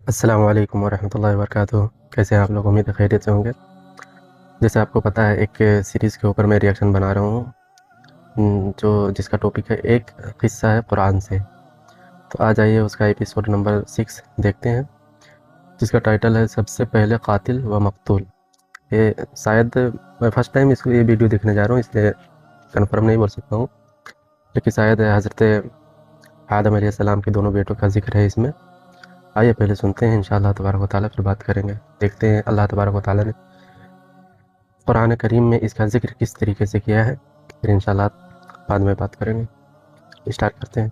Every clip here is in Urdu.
السلام علیکم ورحمۃ اللہ وبرکاتہ۔ کیسے ہیں آپ لوگ؟ امید ہے خیریت سے ہوں گے۔ جیسے آپ کو پتہ ہے، ایک سیریز کے اوپر میں ریئیکشن بنا رہا ہوں جس کا ٹاپک ہے ایک قصہ ہے قرآن سے۔ تو آ جائیے اس کا ایپیسوڈ نمبر 6 دیکھتے ہیں، جس کا ٹائٹل ہے سب سے پہلے قاتل و مقتول۔ یہ شاید میں فرسٹ ٹائم یہ ویڈیو دیکھنے جا رہا ہوں، اس لیے کنفرم نہیں بول سکتا ہوں، لیکن شاید حضرت آدم علیہ السلام کے دونوں بیٹوں کا ذکر ہے اس میں۔ آئیے پہلے سنتے ہیں، انشاءاللہ تبارک و تعالیٰ پھر بات کریں گے۔ دیکھتے ہیں اللہ تبارک و تعالیٰ نے قرآن کریم میں اس کا ذکر کس طریقے سے کیا ہے، پھر انشاءاللہ بعد میں بات کریں گے۔ اسٹارٹ کرتے ہیں،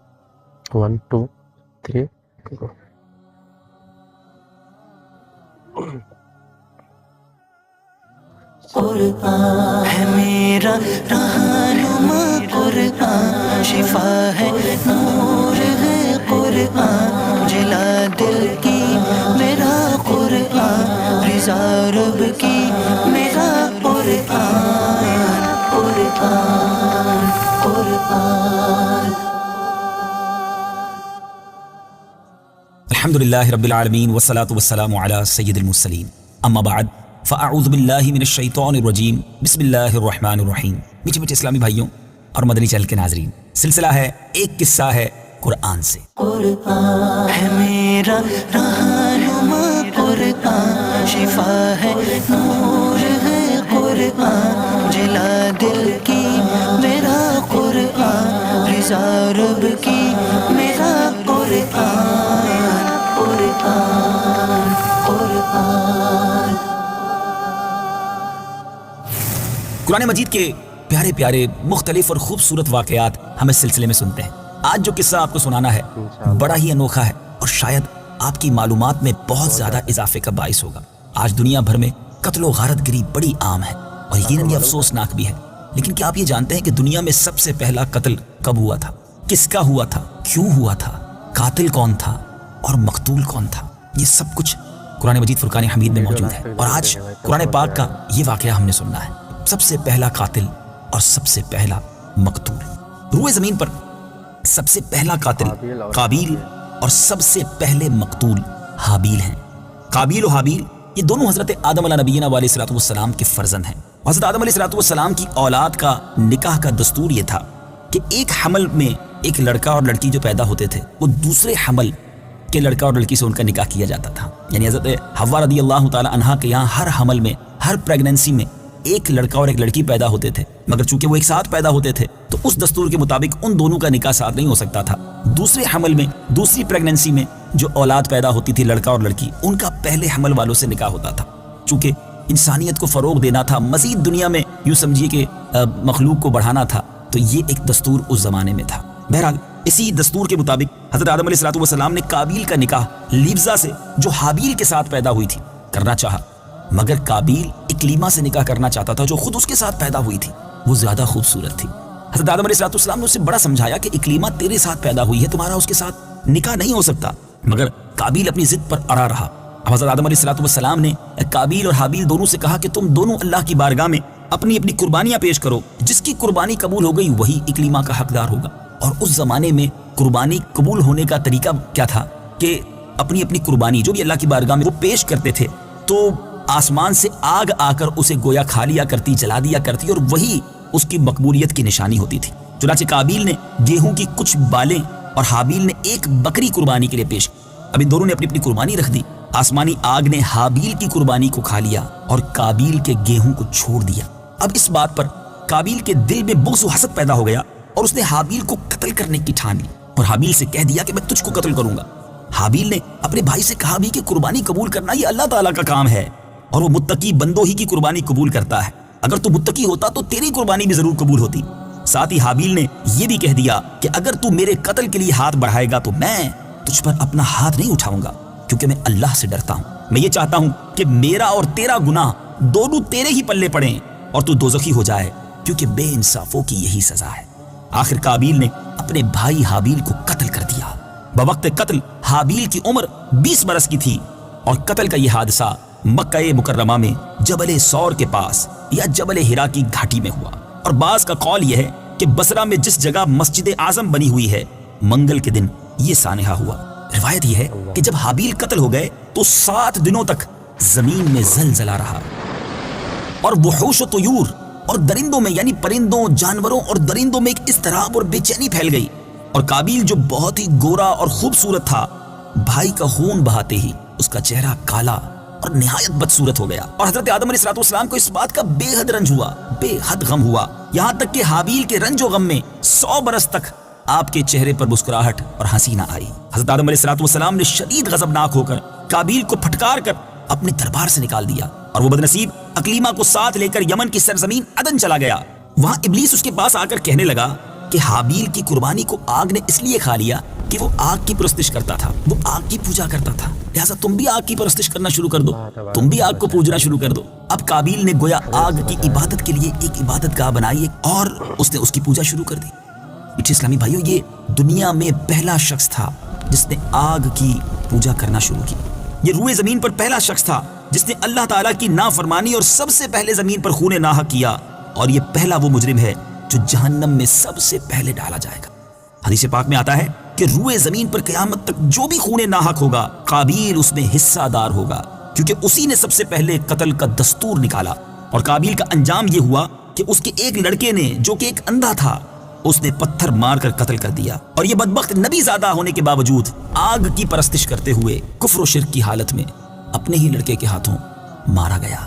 1 2 3 go۔ قرآن ہے میرا رہنما، قرآن شفا ہے، نور ہے قرآن، جلا دل کی میرا قرآن، رضا رب کی میرا قرآن، قرآن قرآن۔ الحمدللہ رب العالمین والصلاة والسلام علی سید المرسلین، اما بعد فاعوذ باللہ من الشیطان الرجیم، بسم اللہ الرحمن الرحیم۔ میٹھے میٹھے اسلامی بھائیوں اور مدنی چینل کے ناظرین، سلسلہ ہے ایک قصہ ہے قرآن سے۔ قرآن ہے میرا رہنما، قرآن شفا ہے، نور ہے قرآن، جلا دل کی میرا قرآن، رضا رب کی میرا قرآن، قرآن قرآن۔ قرآن مجید کے پیارے پیارے مختلف اور خوبصورت واقعات ہم اس سلسلے میں سنتے ہیں۔ آج جو قصہ آپ کو سنانا ہے بڑا ہی انوکھا ہے اور شاید آپ کی معلومات میں بہت زیادہ اضافے کا باعث ہوگا۔ آج دنیا بھر میں قتل و غارت گری بڑی عام ہے اور یقیناً یہ افسوسناک بھی ہے، لیکن کیا آپ یہ جانتے ہیں کہ دنیا میں سب سے پہلا قتل کب ہوا تھا، کس کا ہوا تھا، کیوں ہوا تھا، قاتل کون تھا اور مقتول کون تھا؟ یہ سب کچھ قرآن مجید فرقان حمید میں موجود ہے، اور آج قرآن پاک کا یہ واقعہ ہم نے سننا ہے۔ سب سے پہلا قاتل اور سب سے پہلا مقتول۔ روئے زمین پر سب سے پہلا قاتل قابیل اور سب سے پہلے مقتول حابیل ہیں۔ قابیل و حابیل یہ دونوں حضرت آدم علیہ نبینا علیہ الصلوۃ والسلام کے فرزند ہیں۔ حضرت آدم علیہ الصلوۃ والسلام کی اولاد کا نکاح کا دستور یہ تھا کہ ایک حمل میں ایک لڑکا اور لڑکی جو پیدا ہوتے تھے، وہ دوسرے حمل کے لڑکا اور لڑکی سے ان کا نکاح کیا جاتا تھا۔ یعنی حضرت حوا رضی اللہ تعالی عنہا کے یہاں ہر حمل میں، ہر پریگننسی میں ایک لڑکا اور ایک لڑکی پیدا ہوتے تھے، مگر چونکہ وہ ایک ساتھ پیدا ہوتے تھے تو اس دستور کے مطابق ان دونوں کا نکاح ساتھ نہیں ہو سکتا تھا۔ دوسرے حمل میں، دوسری پریگننسی میں جو اولاد پیدا ہوتی تھی لڑکا اور لڑکی، ان کا پہلے حمل والوں سے نکاح ہوتا تھا۔ چونکہ انسانیت کو فروغ دینا تھا، مزید دنیا میں یوں سمجھیے کہ مخلوق کو بڑھانا تھا، تو یہ ایک دستور اس زمانے میں تھا۔ بہرحال اسی دستور کے مطابق حضرت آدم علیہ الصلوۃ والسلام نے قابیل کا نکاح لیبزا سے، جو حابیل کے ساتھ پیدا ہوئی تھی، کرنا چاہا، مگر قابیل اکلیما سے نکاح کرنا چاہتا تھا جو خود اس کے ساتھ پیدا ہوئی تھی، وہ زیادہ خوبصورت تھی۔ حضرت آدم علیہ الصلوۃ والسلام نے اسے بڑا سمجھایا کہ اکلیما تیرے ساتھ پیدا ہوئی ہے، تمہارا اس کے ساتھ نکاح نہیں ہو سکتا، مگر قابیل اپنی ضد پر اڑا رہا۔ اب حضرت آدم علیہ الصلوۃ والسلام نے قابیل اور حابیل دونوں سے کہا کہ تم دونوں اللہ کی بارگاہ میں اپنی اپنی قربانیاں پیش کرو، جس کی قربانی قبول ہو گئی وہی اکلیما کا حقدار ہوگا۔ اور اس زمانے میں قربانی قبول ہونے کا طریقہ کیا تھا کہ اپنی اپنی قربانی جو بھی اللہ کی بارگاہ میں وہ پیش کرتے تھے تو آسمان سے آگ آ کر اسے گویا کھا لیا کرتی، جلا دیا کرتی، اور وہی اس کی مقبولیت کی نشانی ہوتی تھی۔ چنانچہ قابیل نے گیہوں کی کچھ بالیں اور حابیل نے ایک بکری قربانی کے لیے پیش کی۔ اب ان دونوں نے اپنی اپنی قربانی رکھ دی۔ آسمانی آگ نے حابیل کی قربانی کو کھا لیا اور قابیل کے گیہوں کو چھوڑ دیا۔ اب اس بات پر قابیل کے دل میں بغض و حسد پیدا ہو گیا اور اس نے حابیل کو قتل کرنے کی ٹھان لی اور حابیل سے کہہ دیا کہ میں تجھ کو قتل کروں گا۔ حابیل نے اپنے بھائی سے کہا بھی کہ قربانی قبول کرنا یہ اللہ تعالیٰ کا کام ہے اور وہ متقی بندوں ہی کی قربانی قبول کرتا ہے، اگر تو متقی ہوتا تو تیری قربانی بھی ضرور قبول ہوتی۔ ساتھ ہی حابیل نے یہ بھی کہہ دیا کہ اگر تو میرے قتل کے لیے ہاتھ بڑھائے گا تو میں تجھ پر اپنا ہاتھ نہیں اٹھاؤں گا، کیونکہ میں اللہ سے ڈرتا ہوں۔ میں یہ چاہتا ہوں کہ میرا اور تیرا گناہ دونوں تیرے ہی پلے پڑیں اور تو دوزخی ہو جائے، کیونکہ بے انصافوں کی یہی سزا ہے۔ آخر قابیل نے اپنے بھائی حابیل کو قتل کر دیا۔ بوقت قتل حابیل کی عمر 20 برس کی تھی اور قتل کا یہ حادثہ مکہ مکرمہ میں جبل سور کے پاس یا جبل ہرا کی گھاٹی میں ہوا، اور بعض کا قول یہ ہے کہ بصرہ میں جس جگہ مسجد اعظم بنی ہوئی ہے، منگل کے دن یہ سانحہ ہوا۔ روایت یہ ہے کہ جب حابیل قتل ہو گئے تو 7 دنوں تک زمین میں زلزلہ رہا اور وحوش و طیور اور درندوں میں یعنی پرندوں جانوروں اور درندوں میں ایک اضطراب اور بے چینی پھیل گئی، اور قابیل جو بہت ہی گورا اور خوبصورت تھا بھائی کا خون بہاتے ہی اس کا چہرہ کالا اور نہایت بدصورت ہو گیا، اور حضرت آدم علیہ السلام کو اس بات کا بے حد رنج ہوا، بے حد غم ہوا، یہاں تک کہ حابیل کے رنج و غم میں 100 برس تک آپ کے چہرے پر مسکراہٹ اور ہنسی نہ آئی۔ حضرت آدم علیہ السلام نے شدید غضبناک ہو کر قابیل کو پھٹکار کر اپنے دربار سے نکال دیا، اور وہ بدنصیب اکلیما کو ساتھ لے کر یمن کی سرزمین عدن چلا گیا۔ وہاں ابلیس اس کے پاس آ کر کہنے لگا کہ حابیل کی قربانی کو آگ نے اس لیے کھا لیا کہ وہ آگ کی پرستش کرتا تھا، وہ آگ کی پوجا کرتا تھا، لہٰذا تم بھی آگ کی پرستش کرنا شروع کر دو، تم بھی آگ کو پوجنا شروع کر دو۔ اب قابیل نے گویا آگ کی عبادت کے لیے ایک عبادت گاہ بنائی اور اس نے اس کی پوجا شروع کر دی۔ میٹھے اسلامی بھائیوں، یہ دنیا میں پہلا شخص تھا جس نے آگ کی پوجا کرنا شروع کی، یہ روئے زمین پر پہلا شخص تھا جس نے اللہ تعالیٰ کی نافرمانی اور سب سے پہلے زمین پر خون ناحق کیا، اور یہ پہلا وہ مجرم ہے جو جہنم میں سب سے پہلے ڈالا جائے گا۔ حدیث پاک میں آتا ہے کہ روئے زمین پر قیامت تک جو بھی خون ناحق ہوگا قابیل اس میں حصہ دار ہوگا، کیونکہ اسی نے سب سے پہلے قتل کا دستور نکالا، اور قابیل کا انجام یہ ہوا کہ اس کے ایک لڑکے نے جو کہ ایک اندھا تھا اس نے پتھر مار کر قتل کر دیا، اور یہ بدبخت نبی زادہ ہونے کے باوجود آگ کی پرستش کرتے ہوئے کفر و شرک کی حالت میں اپنے ہی لڑکے کے ہاتھوں مارا گیا۔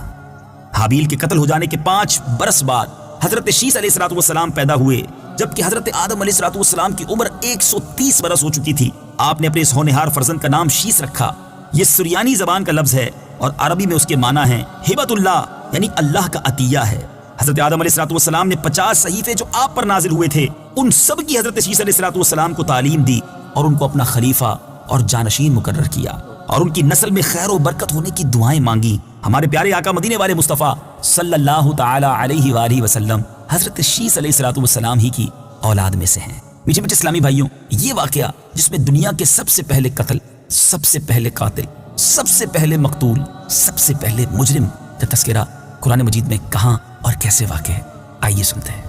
حابیل کے قتل ہو جانے کے 5 برس بعد حضرت شیس علیہ السلام پیدا ہوئے، جبکہ حضرت آدم علیہ السلام کی عمر 130 برس ہو چکی تھی۔ آپ نے اپنے اس ہونہار فرزند کا نام شیس رکھا۔ یہ سریانی زبان کا لفظ ہے اور عربی میں اس کے معنی ہیں ہبۃ اللہ، یعنی اللہ کا عطیہ ہے۔ حضرت آدم علیہ السلام نے 50 صحیفے جو آپ پر نازل ہوئے تھے ان سب کی حضرت شیس علیہ السلام کو تعلیم دی اور ان کو اپنا خلیفہ اور جانشین مقرر کیا، اور ان کی نسل میں خیر و برکت ہونے کی دعائیں مانگی۔ ہمارے پیارے آقا مدینے والے مصطفیٰ صلی اللہ تعالی علیہ وآلہ وسلم حضرت شیس علیہ السلام ہی کی اولاد میں سے ہیں۔ میٹھے میٹھے اسلامی بھائیوں، یہ واقعہ جس میں دنیا کے سب سے پہلے قتل، سب سے پہلے قاتل، سب سے پہلے مقتول، سب سے پہلے مجرم کا تذکرہ قرآن مجید میں کہاں اور کیسے واقع ہے، آئیے سنتے ہیں۔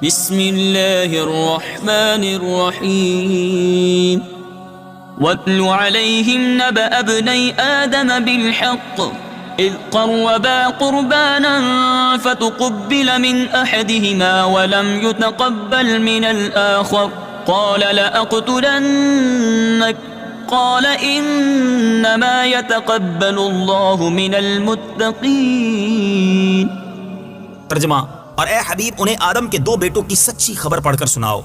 بسم اللہ الرحمن الرحیم وَاتْلُ عَلَيْهِمْ نَبَأَ ابْنَيْ آدَمَ بِالْحَقِّ إِذْ قَرَّبَا قُرْبَانًا فَتُقُبِّلَ مِنْ أَحَدِهِمَا وَلَمْ يُتَقَبَّلْ مِنَ الْآخَرِ قَالَ لَأَقْتُلَنَّكَ قَالَ إِنَّمَا يَتَقَبَّلُ اللَّهُ مِنَ الْمُتَّقِينَ۔ ترجمہ: اور اے حبیب انہیں آدم کے 2 بیٹوں کی سچی خبر پڑھ کر سناؤ۔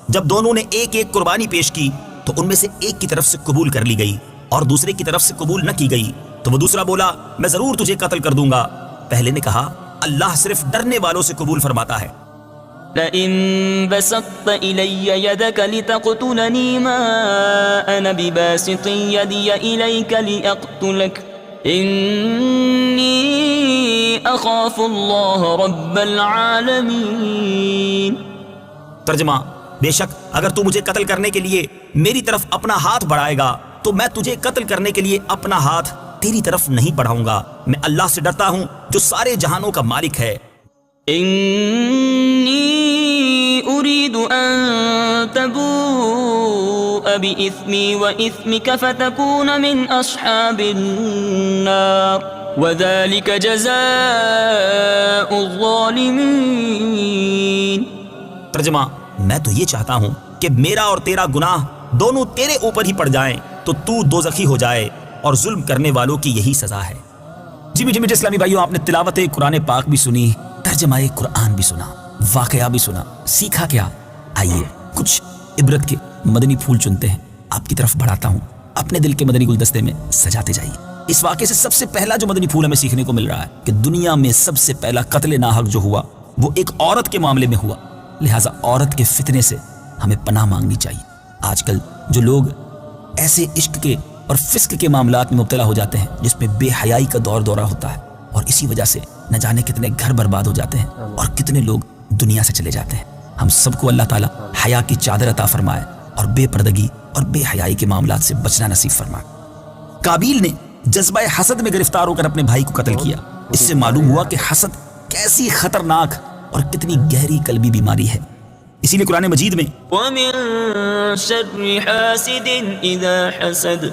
جب دونوں نے ایک ایک قربانی پیش کی تو ان میں سے ایک کی طرف سے قبول کر لی گئی اور دوسرے کی طرف سے قبول نہ کی گئی، تو وہ دوسرا بولا میں ضرور تجھے قتل کر دوں گا۔ پہلے نے کہا اللہ صرف ڈرنے والوں سے قبول فرماتا ہے۔ لئن بسطت إلي يدك لتقتلني ما أنا بباسط يدي إليك لأقتلك إني أخاف الله رب العالمين۔ ترجمہ: بے شک اگر تو مجھے قتل کرنے کے لیے میری طرف اپنا ہاتھ بڑھائے گا تو میں تجھے قتل کرنے کے لیے اپنا ہاتھ تیری طرف نہیں بڑھاؤں گا، میں اللہ سے ڈرتا ہوں جو سارے جہانوں کا مالک ہے۔ إني أريد أن تبوء بإثمي وإثمك فتكون من أصحاب النار وذلك جزاء الظالمين۔ ترجمہ: میں تو یہ چاہتا ہوں کہ میرا اور تیرا گناہ دونوں تیرے اوپر ہی پڑ جائیں تو تو دوزخی ہو جائے، اور ظلم کرنے والوں کی یہی سزا ہے۔ جی میٹھے اسلامی بھائیوں، آپ نے تلاوت قرآن پاک بھی سنی، ترجمہ قرآن بھی سنا، واقعہ بھی سنا، سیکھا کیا؟ آئیے کچھ عبرت کے مدنی پھول چنتے ہیں، آپ کی طرف بڑھاتا ہوں، اپنے دل کے مدنی گلدستے میں سجاتے جائیے۔ اس واقعے سے سب سے پہلا جو مدنی پھول ہمیں سیکھنے کو مل رہا ہے کہ دنیا میں سب سے پہلا قتل ناحق جو ہوا وہ ایک عورت کے معاملے میں ہوا، لہٰذا عورت کے فتنے سے ہمیں پناہ مانگنی چاہیے۔ آج کل جو لوگ ایسے عشق کے اور فسق کے معاملات میں مبتلا ہو جاتے ہیں جس میں بے حیائی کا دور دورہ ہوتا ہے، اور اسی وجہ سے نہ جانے کتنے گھر برباد ہو جاتے ہیں اور کتنے لوگ دنیا سے چلے جاتے ہیں۔ ہم سب کو اللہ تعالیٰ حیا کی چادر عطا فرمائے اور بے پردگی اور بے حیائی کے معاملات سے بچنا نصیب فرمائے۔ قابیل نے جذبہ حسد میں گرفتار ہو کر اپنے بھائی کو قتل کیا۔ اس سے معلوم ہوا کہ حسد کیسی خطرناک اور کتنی گہری قلبی بیماری ہے۔ اسی لیے قرآن مجید میں ومن شر حاسد اذا حسد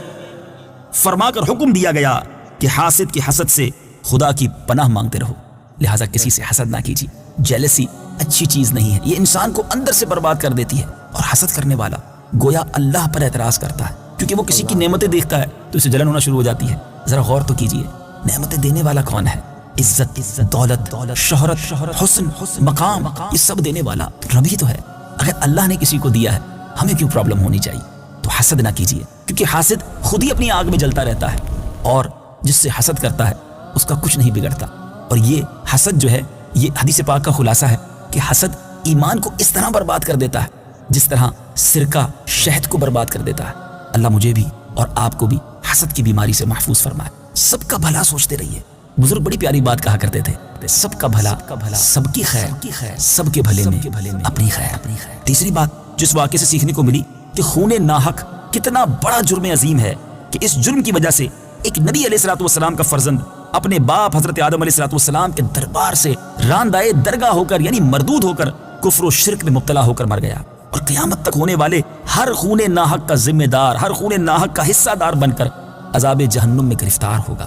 فرما کر حکم دیا گیا کہ حاسد کی حسد سے خدا کی پناہ مانگتے رہو، لہٰذا کسی سے حسد نہ کیجیے۔ جیلسی اچھی چیز نہیں ہے، یہ انسان کو اندر سے برباد کر دیتی ہے، اور حسد کرنے والا گویا اللہ پر اعتراض کرتا ہے، کیونکہ وہ کسی کی نعمتیں دیکھتا ہے تو اسے جلن ہونا شروع ہو جاتی ہے۔ ذرا غور تو کیجیے، نعمتیں دینے والا کون ہے؟ عزت، دولت، شہرت، حسن، مقام، یہ سب دینے والا رب ہی تو ہے۔ اگر اللہ نے کسی کو دیا ہے، ہمیں کیوں پرابلم ہونی چاہیے؟ تو حسد نہ کیجیے، کیونکہ حاسد خود ہی اپنی آگ میں جلتا رہتا ہے، اور جس سے حسد کرتا ہے اس کا کچھ نہیں بگڑتا۔ اور یہ حسد جو ہے، یہ حدیث پاک کا خلاصہ ہے کہ حسد ایمان کو اس طرح برباد کر دیتا ہے جس طرح سرکہ شہد کو برباد کر دیتا ہے۔ اللہ مجھے بھی اور آپ کو بھی حسد کی بیماری سے محفوظ فرمائے۔ سب کا بھلا سوچتے رہیے۔ بزرگ بڑی پیاری بات کہا کرتے تھے، سب کا بھلا سب کی خیر، سب کے بھلے میں اپنی خیر۔ تیسری بات جس واقعے سے سیکھنے کو ملی کہ خون ناحق کتنا بڑا جرم عظیم ہے، کہ اس جرم کی وجہ سے ایک نبی علیہ الصلوۃ والسلام کا فرزند اپنے باپ حضرت آدم علیہ الصلوۃ والسلام کے دربار سے راندائے درگاہ ہو کر، یعنی مردود ہو کر، کفر و شرک میں مبتلا ہو کر مر گیا، اور قیامت تک ہونے والے ہر خون ناحق کا ذمہ دار، ہر خون ناحق کا حصہ دار بن کر عذاب جہنم میں گرفتار ہوگا۔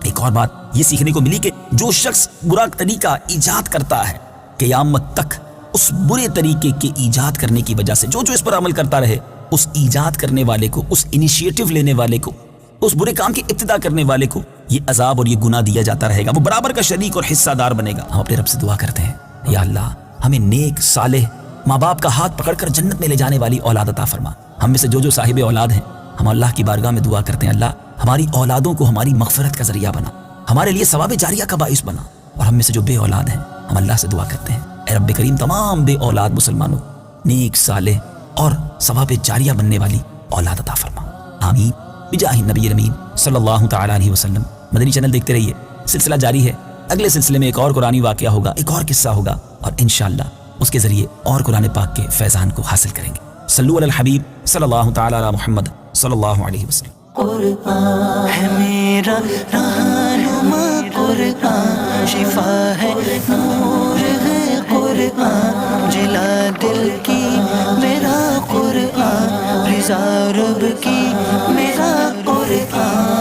ایک اور بات یہ سیکھنے کو ملی کہ جو شخص برا طریقہ ایجاد کرتا ہے، قیامت تک اس برے طریقے کے ایجاد کرنے کی وجہ سے جو اس پر عمل کرتا رہے، اس ایجاد کرنے والے کو، اس انیشیٹو لینے والے کو، اس برے کام کی ابتدا کرنے والے کو یہ عذاب اور یہ گناہ دیا جاتا رہے گا، وہ برابر کا شریک اور حصہ دار بنے گا۔ ہم اپنے رب سے دعا کرتے ہیں، یا اللہ ہمیں نیک صالح ماں باپ کا ہاتھ پکڑ کر جنت میں لے جانے والی اولاد عطا فرما۔ ہم میں سے جو صاحب اولاد ہیں، ہم اللہ کی بارگاہ میں دعا کرتے ہیں، اللہ ہماری اولادوں کو ہماری مغفرت کا ذریعہ بنا، ہمارے لیے ثواب جاریہ کا باعث بنا۔ اور ہم میں سے جو بے اولاد ہیں، ہم اللہ سے دعا کرتے ہیں، اے رب کریم تمام بے اولاد مسلمانوں نیک صالح اور ثواب جاریہ بننے والی اولاد عطا فرما، آمین بجاہ نبی امین صلی اللہ تعالی علیہ وسلم۔ مدنی چینل دیکھتے رہیے، سلسلہ جاری ہے۔ اگلے سلسلے میں ایک اور قرآنی واقعہ ہوگا، ایک اور قصہ ہوگا، اور انشاءاللہ اس کے ذریعے اور قرآن پاک کے فیضان کو حاصل کریں گے۔ صلو علی الحبیب صلی اللہ تعالی علی محمد صلی اللہ علیہ وسلم۔ قرآن ہے میرا رہنما، قرآن شفا ہے، نور ہے قرآن، جلا دل کی میرا قرآن، رضا رب کی میرا قرآن۔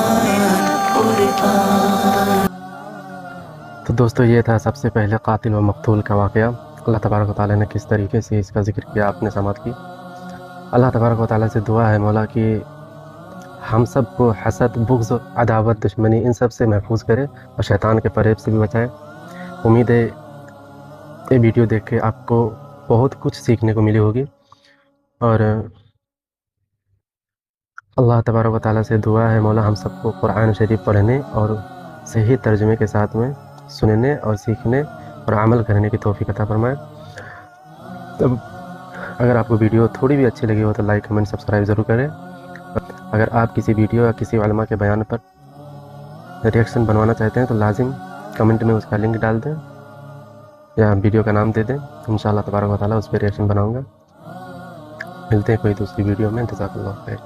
تو دوستو یہ تھا سب سے پہلے قاتل و مقتول کا واقعہ۔ اللہ تبارک و تعالیٰ نے کس طریقے سے اس کا ذکر کیا، آپ نے سماعت کی۔ اللہ تبارک و تعالیٰ سے دعا ہے مولا کہ ہم سب کو حسد، بغض، عداوت، دشمنی ان سب سے محفوظ کرے اور شیطان کے فریب سے بھی بچائے۔ امید ہے یہ ویڈیو دیکھ کے آپ کو بہت کچھ سیکھنے کو ملی ہوگی، اور اللہ تبارک و تعالیٰ سے دعا ہے مولا ہم سب کو قرآن شریف پڑھنے اور صحیح ترجمے کے ساتھ میں سننے اور سیکھنے اور عمل کرنے کی توفیق عطا فرمائے۔ تب اگر آپ کو ویڈیو تھوڑی بھی اچھی لگی ہو تو لائک، کمنٹ، سبسکرائب ضرور کریں۔ اگر آپ کسی ویڈیو یا کسی علماء کے بیان پر ریئیکشن بنوانا چاہتے ہیں تو لازم کمنٹ میں اس کا لنک ڈال دیں یا ویڈیو کا نام دے دیں، انشاءاللہ تبارک و تعالیٰ اس پہ ریئیکشن بناؤں گا۔ ملتے ہیں کوئی دوسری ویڈیو میں، جزاک اللہ خیر۔